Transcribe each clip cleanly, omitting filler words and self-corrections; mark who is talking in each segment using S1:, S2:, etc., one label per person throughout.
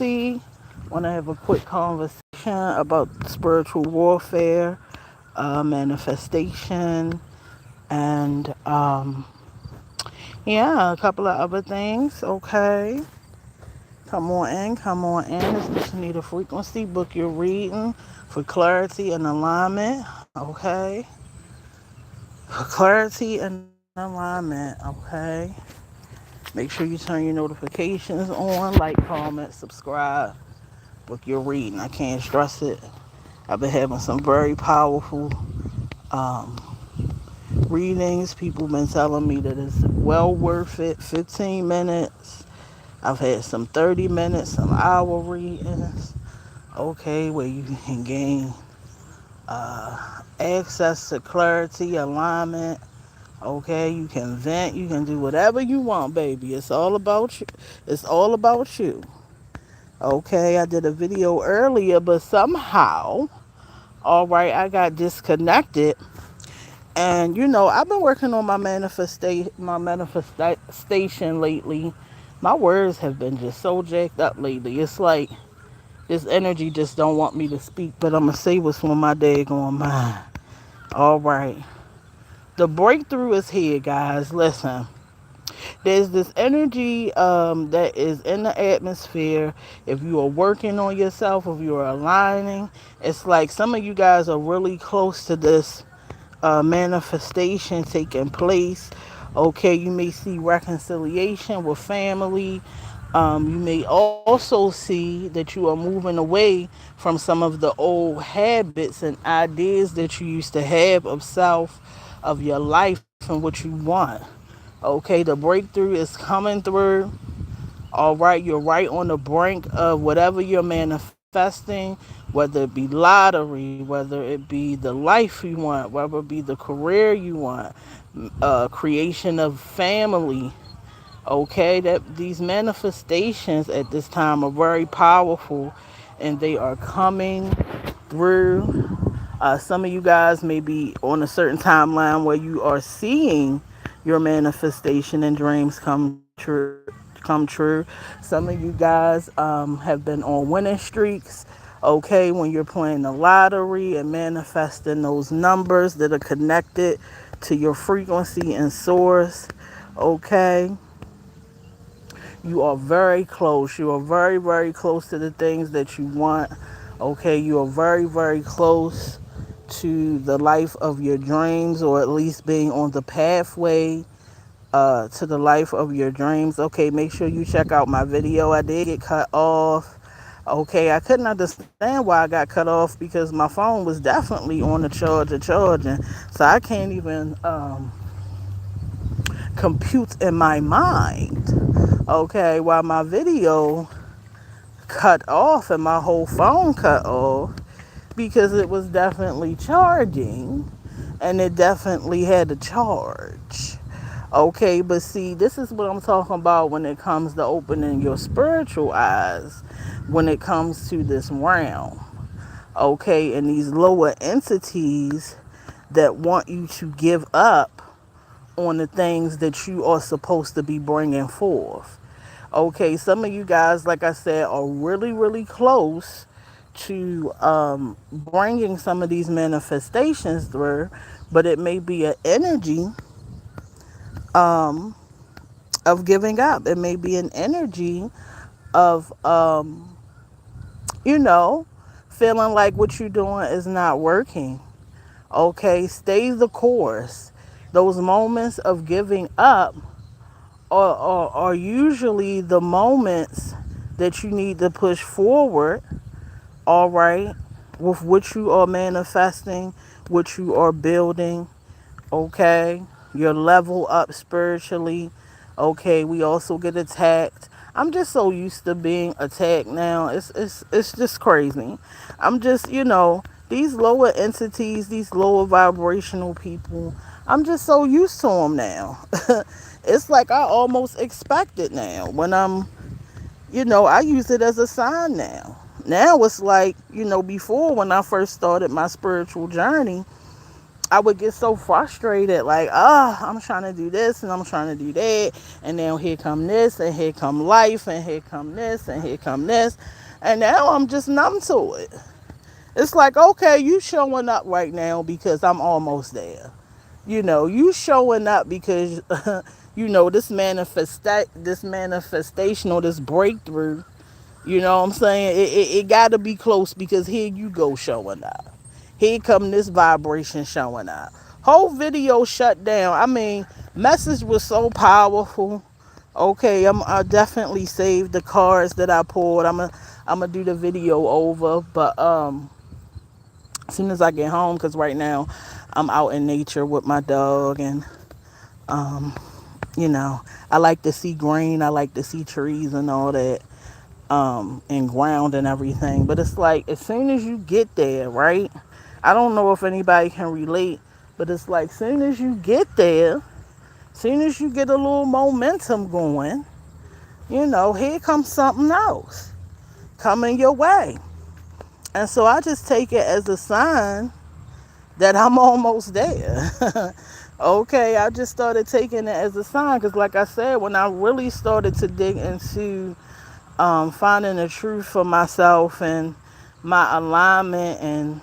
S1: Frequency. Want to have a quick conversation about spiritual warfare, manifestation, and yeah, a couple of other things. Okay, come on in, come on in. It's the Shenita Frequency. Book your reading for clarity and alignment. Okay, for clarity and alignment. Okay. Make sure you turn your notifications on, like, comment, subscribe. Book your reading. I can't stress it. I've been having some very powerful um, readings. People been telling me that it's well worth it. 15 minutes. I've had some 30 minutes, some hour readings. Okay, where you can gain access to clarity, alignment. Okay, you can vent. You can do whatever you want, baby. It's all about you. It's all about you. Okay, I did a video earlier, but somehow, all right, I got disconnected. And I've been working on my manifestation lately. My words have been just so jacked up lately. It's like this energy just don't want me to speak, but I'm gonna say what's on my daggone mind. All right, the breakthrough is here, guys. Listen, there's this energy that is in the atmosphere. If you are working on yourself, if you are aligning, it's like some of you guys are really close to this manifestation taking place. Okay, you may see reconciliation with family. You may also see that you are moving away from some of the old habits and ideas that you used to have of self, of your life, and what you want. Okay, the breakthrough is coming through. All right, you're right on the brink of whatever you're manifesting, whether it be lottery, whether it be the life you want, whether it be the career you want, creation of family. Okay, that these manifestations at this time are very powerful, and they are coming through. Some of you guys may be on a certain timeline where you are seeing your manifestation and dreams come true. Some of you guys have been on winning streaks. Okay, when you're playing the lottery and manifesting those numbers that are connected to your frequency and source. Okay, you are very close. You are very, very close to the things that you want. Okay, you are very, very close to the life of your dreams, or at least being on the pathway to the life of your dreams. Okay, make sure you check out my video. I did get cut off. Okay, I couldn't understand why I got cut off because my phone was definitely on the charger charging. So I can't even compute in my mind. Okay, while my video cut off and my whole phone cut off because it was definitely charging and it definitely had a charge. Okay, but see, this is what I'm talking about when it comes to opening your spiritual eyes, when it comes to this realm. Okay, and these lower entities that want you to give up on the things that you are supposed to be bringing forth. Okay, some of you guys, like I said, are really, really close to bringing some of these manifestations through, but it may be an energy um, of giving up. It may be an energy of, you know, feeling like what you're doing is not working. Okay, stay the course. Those moments of giving up are usually the moments that you need to push forward, all right, with what you are manifesting, what you are building, okay? Your level up spiritually, okay? We also get attacked. I'm just so used to being attacked now. It's just crazy. I'm just, these lower entities, these lower vibrational people, I'm just so used to them now. It's like I almost expect it now. When I use it as a sign now. Now it's like, before when I first started my spiritual journey, I would get so frustrated, like, ah, I'm trying to do this and I'm trying to do that, and then here come this, and here come life, and here come this, and here come this, and now I'm just numb to it. It's like, okay, you showing up right now because I'm almost there. You showing up because this manifestation or this breakthrough. You know what I'm saying? It got to be close because here you go showing up. Here come this vibration showing up. Whole video shut down. I mean, message was so powerful. Okay, I definitely saved the cards that I pulled. I'm gonna do the video over, but as soon as I get home, because right now I'm out in nature with my dog, and um, I like to see green. I like to see trees and all that, and ground and everything. But it's like as soon as you get there, right? I don't know if anybody can relate, but it's like soon as you get there, soon as you get a little momentum going, here comes something else coming your way. And so I just take it as a sign that I'm almost there. Okay, I just started taking it as a sign because, like I said, when I really started to dig into finding the truth for myself and my alignment and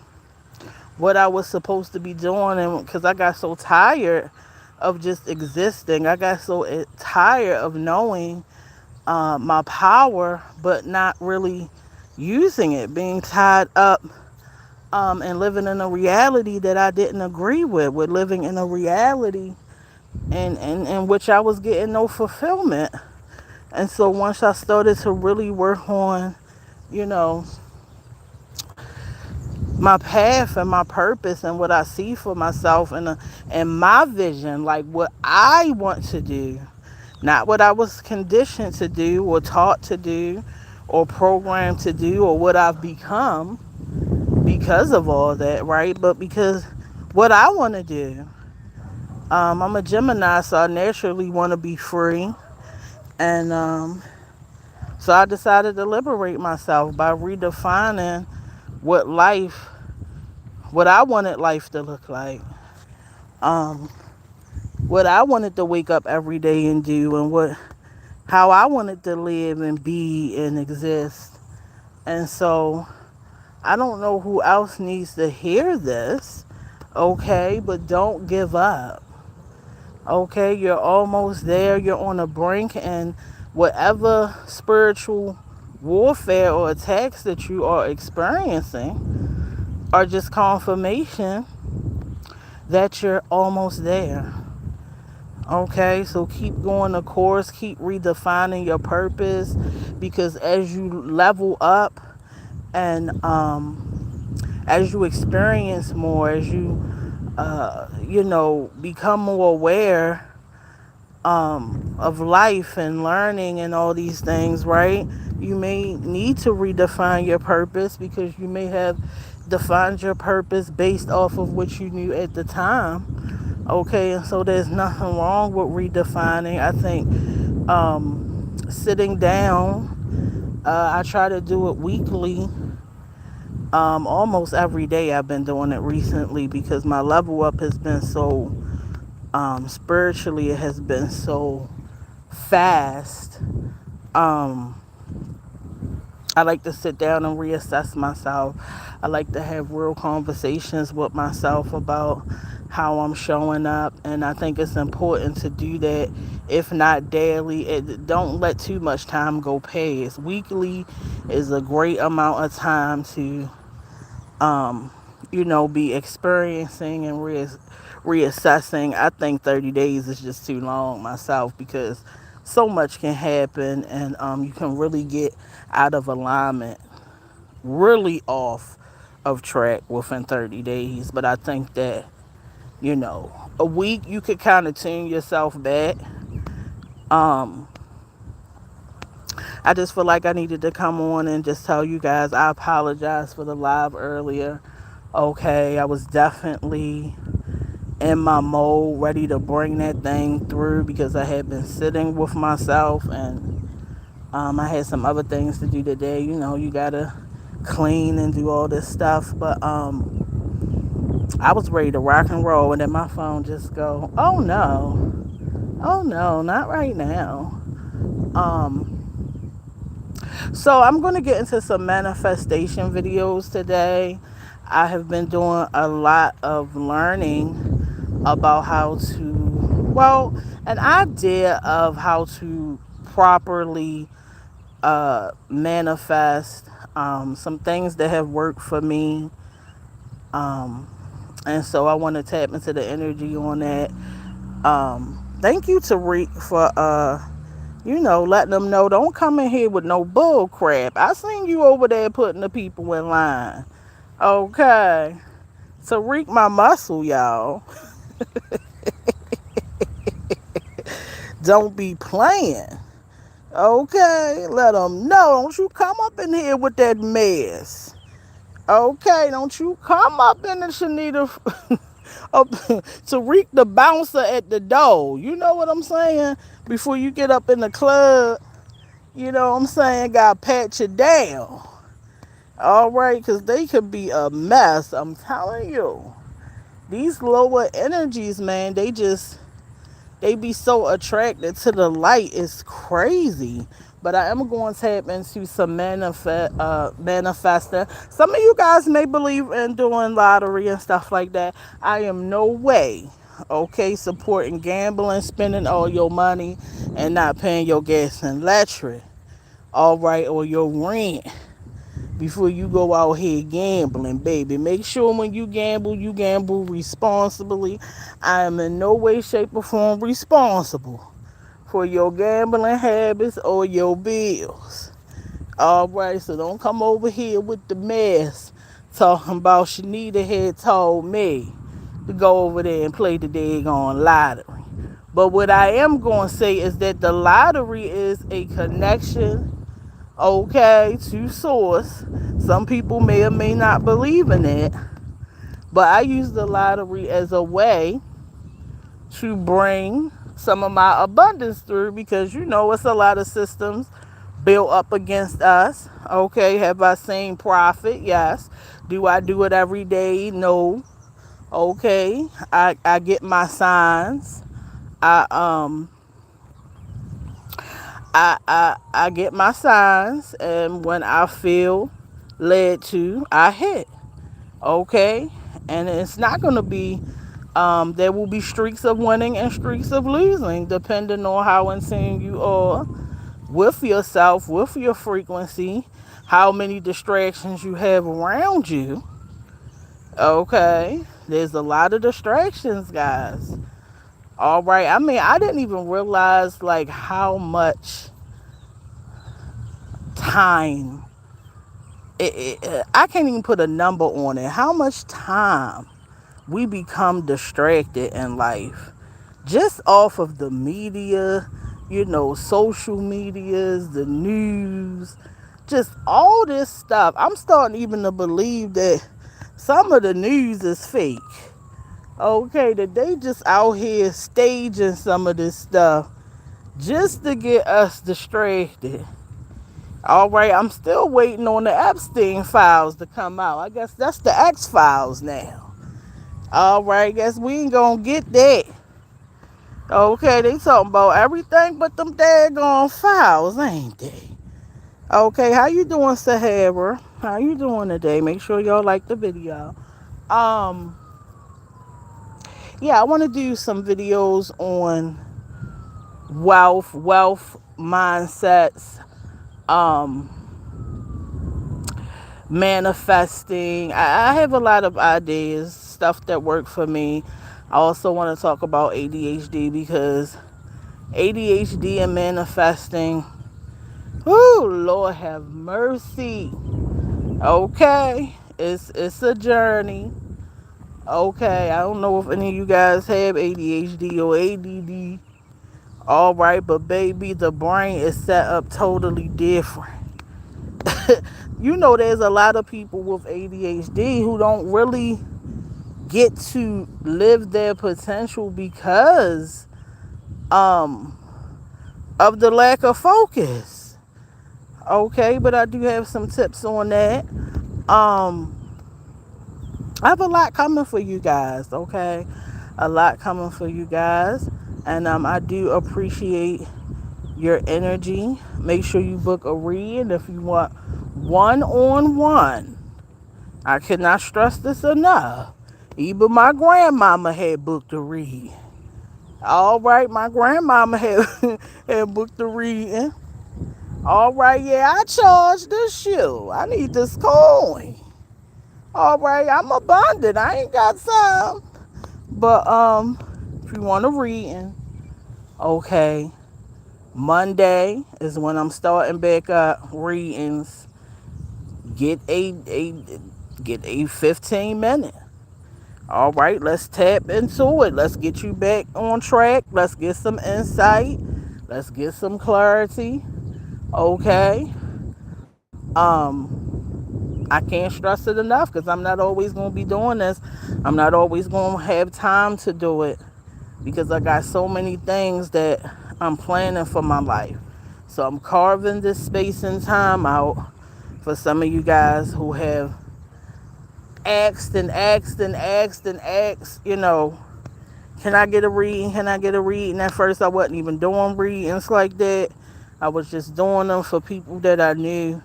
S1: what I was supposed to be doing, and because I got so tired of just existing, I got so tired of knowing my power, but not really using it, being tied up and living in a reality that I didn't agree with living in a reality in which I was getting no fulfillment. And so once I started to really work on, you know, my path and my purpose and what I see for myself and my vision, like what I want to do, not what I was conditioned to do or taught to do or programmed to do or what I've become because of all that, right? But because what I want to do. I'm a Gemini, so I naturally want to be free. And so I decided to liberate myself by redefining what life, what I wanted life to look like. Um, what I wanted to wake up every day and do, and how I wanted to live and be and exist. And so I don't know who else needs to hear this, okay? But don't give up. Okay, you're almost there. You're on the brink, and whatever spiritual warfare or attacks that you are experiencing are just confirmation that you're almost there. Okay, so keep going the course, keep redefining your purpose, because as you level up and as you experience more, as you become more aware of life and learning and all these things, right? You may need to redefine your purpose because you may have defined your purpose based off of what you knew at the time. Okay, and so there's nothing wrong with redefining. I think sitting down, I try to do it weekly. Almost every day I've been doing it recently because my level up has been so spiritually, it has been so fast. um I like to sit down and reassess myself. I like to have real conversations with myself about how I'm showing up, and I think it's important to do that, if not daily. Don't let too much time go past. Weekly is a great amount of time to be experiencing and reassessing. I think 30 days is just too long myself because so much can happen, and you can really get out of alignment, really off of track within 30 days. But I think that, a week you could kind of tune yourself back. Um, I just feel like I needed to come on and just tell you guys I apologize for the live earlier. Okay, I was definitely in my mode, ready to bring that thing through because I had been sitting with myself, and I had some other things to do today. You gotta clean and do all this stuff, but I was ready to rock and roll, and then my phone just go, oh no, oh no, not right now. Um, so I'm going to get into some manifestation videos today. I have been doing a lot of learning about how to, well, an idea of how to properly manifest, some things that have worked for me. Um, and so I want to tap into the energy on that. Thank you, Tariq, for letting them know, don't come in here with no bull crap. I seen you over there putting the people in line. Okay. Tariq, my muscle, y'all. Don't be playing. Okay, let them know. Don't you come up in here with that mess. Okay, don't you come up in the Shenita up Tariq the bouncer at the door. You know what I'm saying? Before you get up in the club, you know what I'm saying? Gotta pat you down. All right, because they could be a mess. I'm telling you. These lower energies, man, they be so attracted to the light. It's crazy. But I am going to tap into some manifesting. Some of you guys may believe in doing lottery and stuff like that. I am no way, okay, supporting gambling, spending all your money, and not paying your gas and electric, all right, or your rent before you go out here gambling, baby. Make sure when you gamble responsibly. I am in no way, shape, or form responsible for your gambling habits or your bills. All right, so don't come over here with the mess talking about Shenita had told me to go over there and play the daggone lottery. But what I am going to say is that the lottery is a connection, okay, to source. Some people may or may not believe in it, but I use the lottery as a way to bring some of my abundance through, because it's a lot of systems built up against us. Okay, have I seen profit? Yes. Do I do it every day? No. Okay, I get my signs. I I get my signs, and when I feel led to, I hit. Okay, and it's not going to be. There will be streaks of winning and streaks of losing, depending on how in tune you are with yourself, with your frequency, how many distractions you have around you. Okay, there's a lot of distractions, guys. All right, I mean, I didn't even realize like how much time I can't even put a number on it. How much time we become distracted in life just off of the media, social medias, the news, just all this stuff. I'm starting even to believe that some of the news is fake. Okay, that they just out here staging some of this stuff just to get us distracted. All right, I'm still waiting on the Epstein files to come out. I guess that's the X files now. All right, guess we ain't gonna get that. Okay, they talking about everything but them daggone files, ain't they? Okay, how you doing, Sahara? How you doing today? Make sure y'all like the video. Um, yeah, I want to do some videos on wealth mindsets, um, manifesting. I have a lot of ideas, stuff that work for me. I also want to talk about ADHD, because ADHD and manifesting, oh Lord have mercy. Okay, it's a journey. Okay, I don't know if any of you guys have ADHD or ADD. All right, but baby, the brain is set up totally different. There's a lot of people with ADHD who don't really get to live their potential because of the lack of focus. Okay, but I do have some tips on that. Um I have a lot coming for you guys, okay? A lot coming for you guys. And I do appreciate your energy. Make sure you book a read if you want one-on-one. I cannot stress this enough. Even my grandmama had booked a read. All right, my grandmama had, had booked a reading. All right, yeah, I charge this shoe. I need this coin. All right, I'm abundant. I ain't got time. But if you want a reading, okay. Monday is when I'm starting back up readings. Get a 15 minute. All right, let's tap into it. Let's get you back on track. Let's get some insight. Let's get some clarity. Okay. I can't stress it enough because I'm not always going to be doing this. I'm not always going to have time to do it because I got so many things that I'm planning for my life. So I'm carving this space and time out for some of you guys who have asked and asked and asked and asked, can I get a reading? Can I get a reading? At first, I wasn't even doing readings like that. I was just doing them for people that I knew.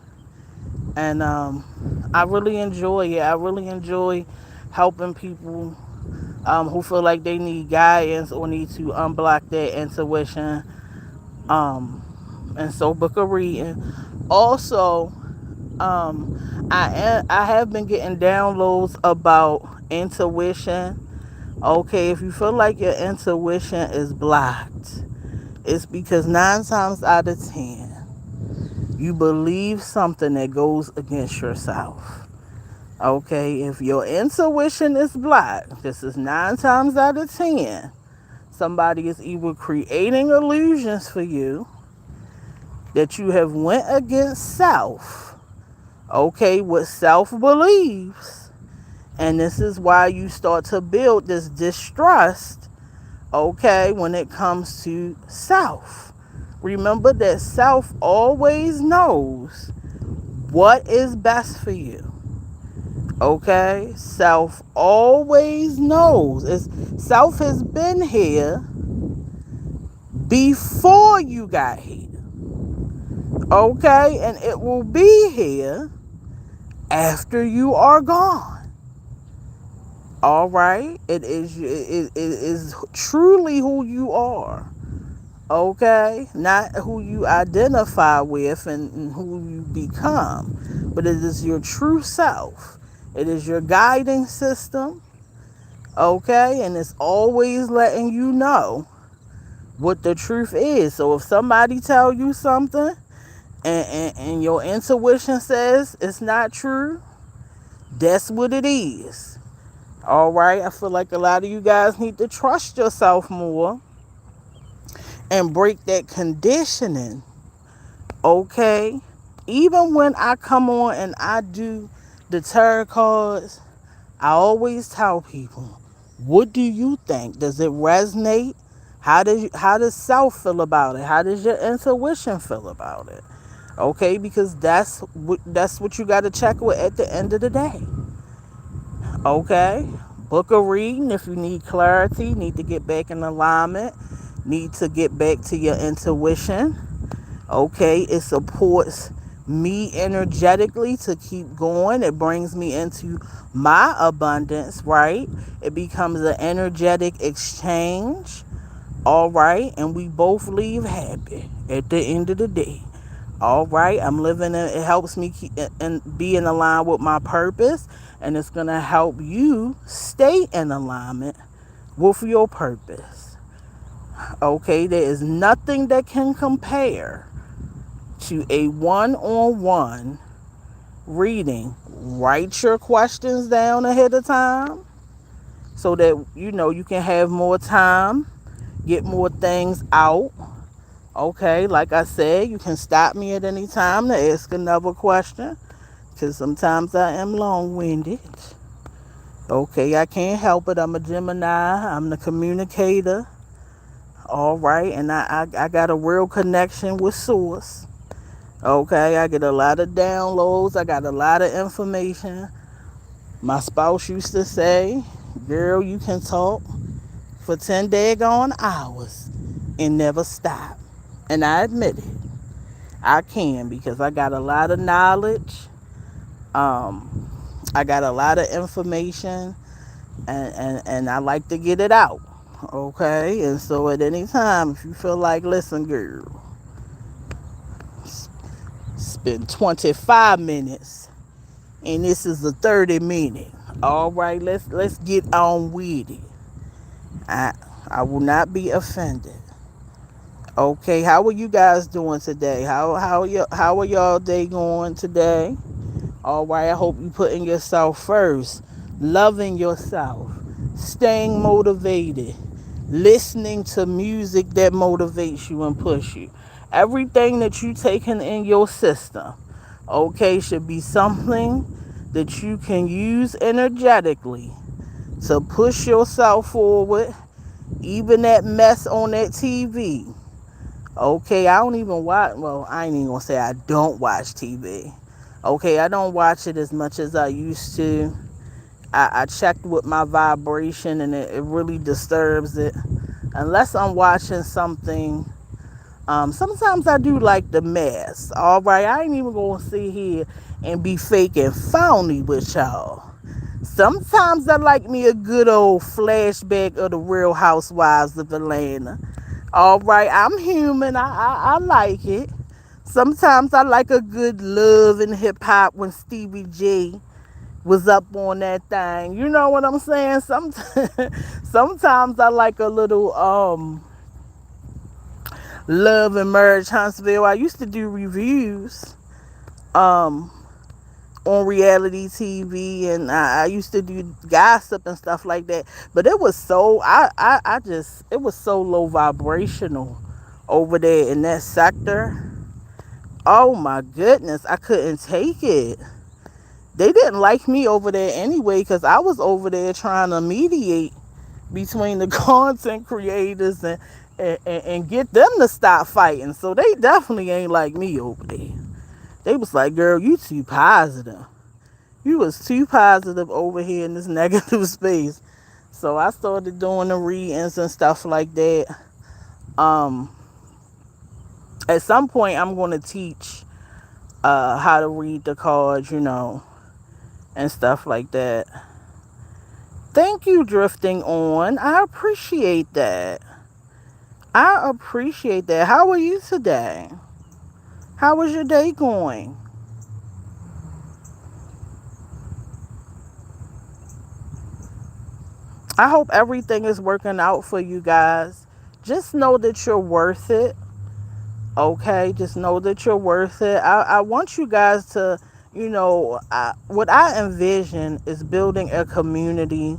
S1: And I really enjoy it. I really enjoy helping people who feel like they need guidance or need to unblock their intuition. And so book a reading. Also, I have been getting downloads about intuition. Okay, if you feel like your intuition is blocked, it's because 9 times out of 10 you believe something that goes against yourself. Okay, if your intuition is blocked, this is 9 times out of 10. Somebody is either creating illusions for you that you have went against self. Okay, what self believes. And this is why you start to build this distrust, okay, when it comes to self. Remember that self always knows what is best for you. Okay? Self always knows. Self has been here before you got here. Okay? And it will be here after you are gone. All right? It is truly who you are. Okay? Not who you identify with and who you become, but it is your true self. It is your guiding system. Okay? And it's always letting you know what the truth is. So if somebody tell you something and your intuition says it's not true, that's what it is. All right? I feel like a lot of you guys need to trust yourself more and break that conditioning. Okay? Even when I come on and I do the tarot cards, I always tell people, what do you think? Does it resonate? How does self feel about it? How does your intuition feel about it? Okay, because that's what you got to check with at the end of the day. Okay, book a reading if you need clarity, need to get back in alignment, need to get back to your intuition. Okay, it supports me energetically to keep going. It brings me into my abundance, right? It becomes an energetic exchange. All right, and we both leave happy at the end of the day. All right, I'm living in, it helps me keep and be in line with my purpose, and it's going to help you stay in alignment with your purpose. Okay, there is nothing that can compare to a one-on-one reading. Write your questions down ahead of time so that you can have more time, get more things out. Okay, like I said, you can stop me at any time to ask another question because sometimes I am long-winded. Okay, I can't help it. I'm a Gemini. I'm the communicator. All right, and I got a real connection with Source. Okay, I get a lot of downloads. I got a lot of information. My spouse used to say, girl, you can talk for 10 daggone hours and never stop. And I admit it. I can because I got a lot of knowledge. Um, I got a lot of information and I like to get it out. Okay? And so at any time, if you feel like, listen, girl, spend 25 minutes and this is a 30-minute. All right, let's get on with it. I I will not be offended. Okay, how are you guys doing today? How are y'all day going today? All right, I hope you putting yourself first, loving yourself, staying motivated, listening to music that motivates you and push you. Everything that you taking in your system, okay, should be something that you can use energetically to push yourself forward. Even that mess on that TV. Okay, I don't even watch, well, I ain't even gonna say I don't watch TV. Okay, I don't watch it as much as I used to. I checked with my vibration and it really disturbs it. Unless I'm watching something, sometimes I do like the mess. All right, I ain't even gonna sit here and be fake and phony with y'all. Sometimes I like me a good old flashback of the Real Housewives of Atlanta. All right, I'm human. I like it. Sometimes I like a good love and hip hop when Stevie J was up on that thing. You know what I'm saying? Sometimes I like a little love and merge Huntsville. I used to do reviews um on reality TV, and I used to do gossip and stuff like that. But it was so I just it was so low vibrational over there in that sector. Oh my goodness, I couldn't take it. They didn't like me over there anyway because I was over there trying to mediate between the content creators and get them to stop fighting. So they definitely ain't like me over there. They was like, girl, you too positive. You was too positive over here in this negative space. So I started doing the readings and stuff like that. Um, at some point, I'm going to teach how to read the cards, and stuff like that. Thank you, Drifting On. I appreciate that. I appreciate that. How are you today? How was your day going? I hope everything is working out for you guys. Just know that you're worth it. Okay, just know that you're worth it. I want you guys to, what I envision is building a community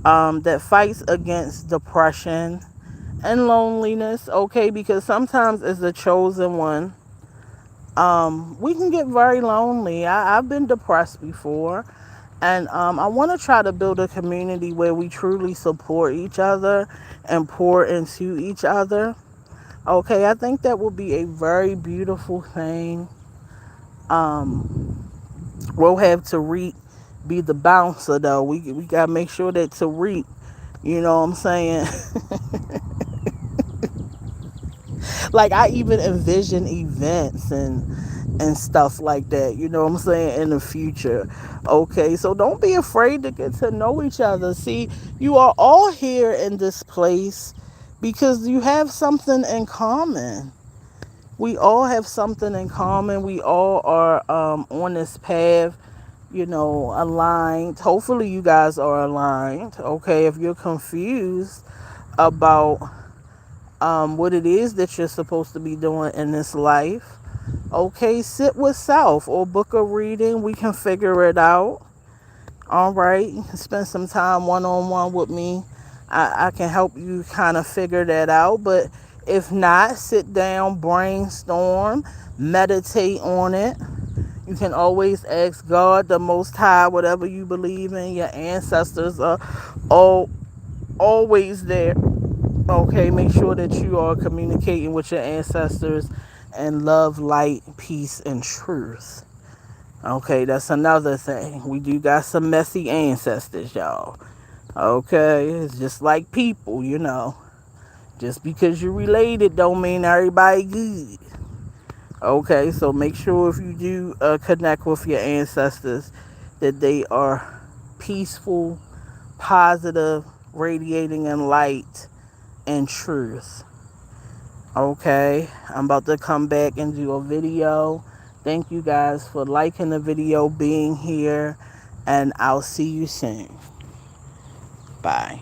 S1: that fights against depression and loneliness. Okay, because sometimes as the chosen one, we can get very lonely. I've been depressed before. And I want to try to build a community where we truly support each other and pour into each other. Okay, I think that will be a very beautiful thing. We'll have Tariq be the bouncer though. We gotta make sure that Tariq, you know what I'm saying? Like I even envision events and stuff like that, you know what I'm saying, in the future. Okay, so don't be afraid to get to know each other. See, you are all here in this place because you have something in common. We all have something in common. We all are on this path, aligned. Hopefully you guys are aligned. Okay, if you're confused about what it is that you're supposed to be doing in this life, okay, sit with self or book a reading. We can figure it out. All right, you can spend some time one-on-one with me. I can help you kind of figure that out. But if not, sit down, brainstorm, meditate on it. You can always ask God, the Most High, whatever you believe in. Your ancestors are always there. Okay, make sure that you are communicating with your ancestors and love, light, peace, and truth. Okay, that's another thing. We do got some messy ancestors, y'all. Okay, it's just like people, you know. Just because you're related don't mean everybody good. Okay, so make sure if you do connect with your ancestors that they are peaceful, positive, radiating in light and truth. Okay, I'm about to come back and do a video. Thank you guys for liking the video, being here, and I'll see you soon. Bye.